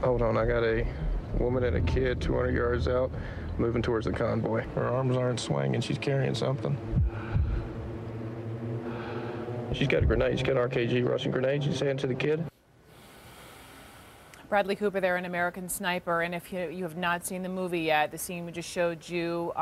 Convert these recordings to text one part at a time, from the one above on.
Hold on, I got a woman and a kid 200 yards out, moving towards the convoy. Her arms aren't swinging, she's carrying something. She's got a grenade, she's got an RKG Russian grenade, she's heading to the kid. Bradley Cooper there, an American Sniper, and if you have not seen the movie yet, the scene we just showed you,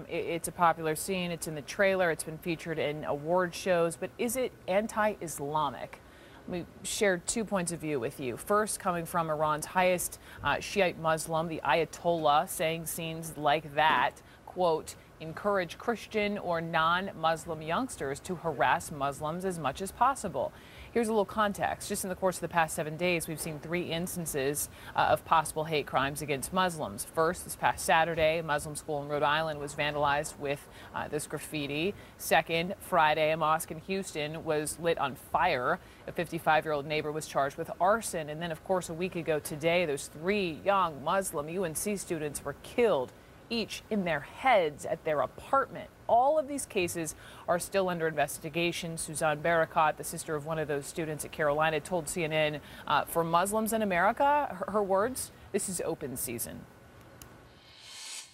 it's a popular scene, it's in the trailer, it's been featured in award shows, but is it anti-Islamic? We shared 2 points of view with you. First, coming from Iran's highest Shiite Muslim, the Ayatollah, saying scenes like that, quote, encourage Christian or non-Muslim youngsters to harass Muslims as much as possible. Here's a little context. Just in the course of the past 7 days, we've seen 3 instances of possible hate crimes against Muslims. First, this past Saturday, a Muslim school in Rhode Island was vandalized with this graffiti. Second, Friday, a mosque in Houston was lit on fire. A 55-year-old neighbor was charged with arson. And then, of course, a week ago today, those 3 young Muslim UNC students were killed, each in their heads at their apartment. All of these cases are still under investigation. Suzanne Barakat, the sister of one of those students at Carolina, told CNN, for Muslims in America, her words, this is open season.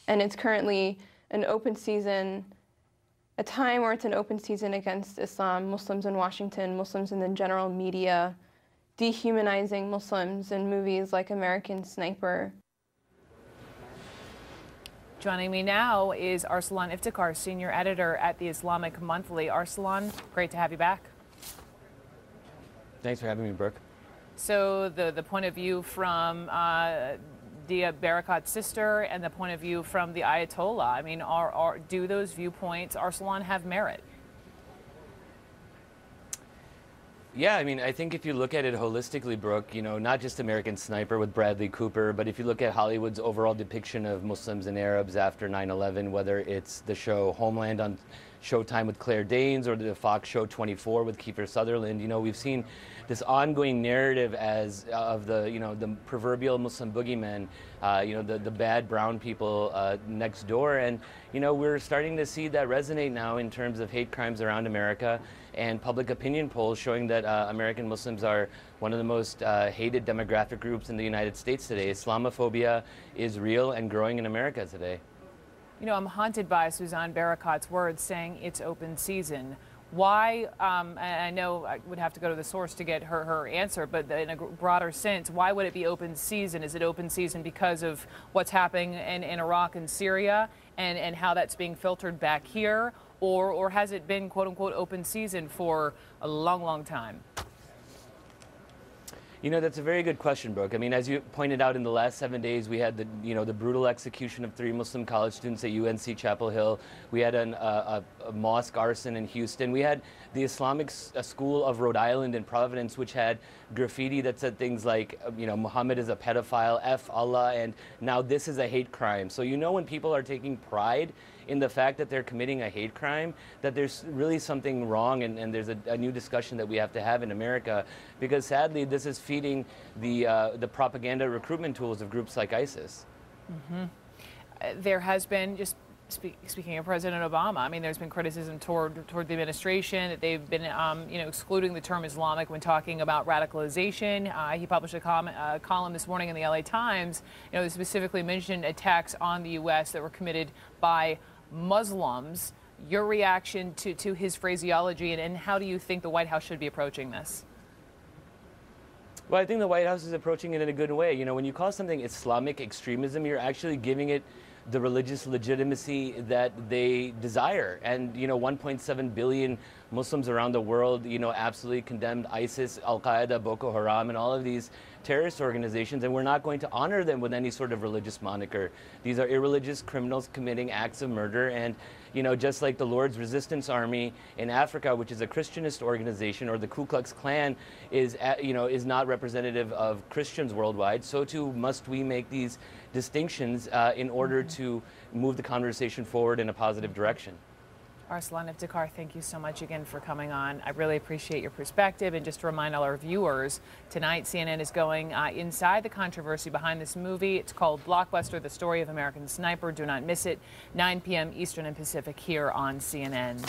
And it's currently an open season, a time where it's an open season against Islam, Muslims in Washington, Muslims in the general media, dehumanizing Muslims in movies like American Sniper. Joining me now is Arsalan Iftikhar, senior editor at the Islamic Monthly. Arsalan, great to have you back. Thanks for having me, Brooke. So the point of view from Dia Barakat's sister and the point of view from the Ayatollah, I mean, do those viewpoints, Arsalan, have merit? Yeah, I mean, I think if you look at it holistically, Brooke, you know, not just American Sniper with Bradley Cooper, but if you look at Hollywood's overall depiction of Muslims and Arabs after 9/11, whether it's the show Homeland on Showtime with Claire Danes or the Fox show 24 with Kiefer Sutherland, you know, we've seen this ongoing narrative of the, you know, the proverbial Muslim boogeyman, you know, the bad brown people next door. And, you know, we're starting to see that resonate now in terms of hate crimes around America and public opinion polls showing that American Muslims are one of the most hated demographic groups in the United States today. Islamophobia is real and growing in America today. You know, I'm haunted by Suzanne Barakat's words saying it's open season. Why, and I know I would have to go to the source to get her answer, but in a broader sense, why would it be open season? Is it open season because of what's happening in Iraq and Syria and how that's being filtered back here? Or has it been, quote unquote, open season for a long, long time? You know, that's a very good question, Brooke. I mean, as you pointed out, in the last 7 days, we had the brutal execution of 3 Muslim college students at UNC-Chapel Hill. We had a mosque arson in Houston. We had the Islamic School of Rhode Island in Providence, which had graffiti that said things like, you know, Muhammad is a pedophile, F Allah, and now this is a hate crime. So you know when people are taking pride in the fact that they're committing a hate crime, that there's really something wrong, and there's a new discussion that we have to have in America, because sadly this is feeding the propaganda recruitment tools of groups like ISIS. Mm-hmm. There has been, just speaking of President Obama, I mean, there's been criticism toward the administration that they've been, you know, excluding the term Islamic when talking about radicalization. He published a column this morning in the LA Times, you know, that specifically mentioned attacks on the U.S. that were committed by Muslims. Your reaction to his phraseology, and how do you think the White House should be approaching this? Well, I think the White House is approaching it in a good way. You know, when you call something Islamic extremism, you're actually giving it the religious legitimacy that they desire. And, you know, 1.7 billion Muslims around the world, you know, absolutely condemned ISIS, Al-Qaeda, Boko Haram, and all of these terrorist organizations, and we're not going to honor them with any sort of religious moniker. These are irreligious criminals committing acts of murder, and, you know, just like the Lord's Resistance Army in Africa, which is a Christianist organization, or the Ku Klux Klan is, you know, is not representative of Christians worldwide, so too must we make these distinctions in order to move the conversation forward in a positive direction. Arsalan Iftikhar, thank you so much again for coming on. I really appreciate your perspective. And just to remind all our viewers, tonight CNN is going inside the controversy behind this movie. It's called Blockbuster, The Story of American Sniper. Do not miss it, 9 p.m. Eastern and Pacific here on CNN.